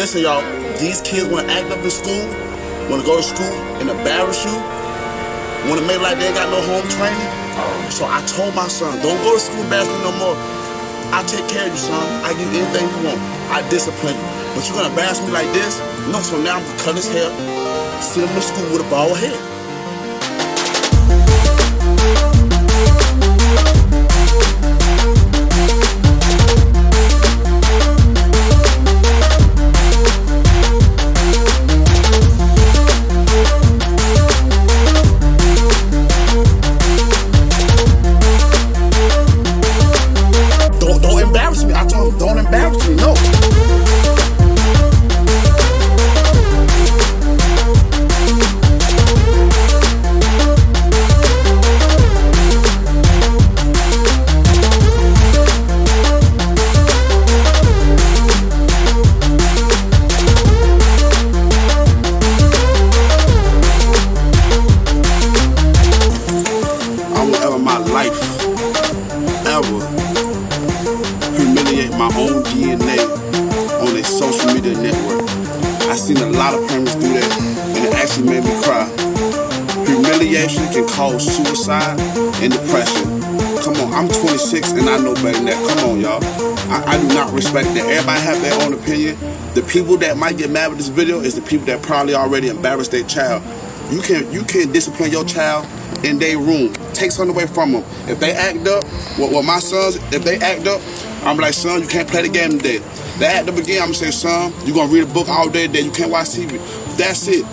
listen, y'all, these kids want to act up in school, want to go to school and embarrass you, want to make like they ain't got no home training. So I told my son, don't go to school and embarrass me no more. I take care of you, son. I give you anything you want. I discipline you. But you're gonna embarrass me like this? No, so now I'm gonna cut his hair, send him to school with a bald head. Don't embarrass me. I told him, don't embarrass me, no. I won't ever in my life, ever, humiliate my own DNA on a social media network. I seen a lot of parents do that, and it actually made me cry. Humiliation can cause suicide and depression. Come on, I'm 26 and I know better than that. Come on, y'all. I do not respect that. Everybody have their own opinion. The people that might get mad with this video is the people that probably already embarrassed their child. You can discipline your child in their room. Take something away from them. If they act up, well, my sons, if they act up, I'm like, son, you can't play the game today. They act up again, I'm gonna say, son, you're gonna read a book all day today. You can't watch TV. That's it.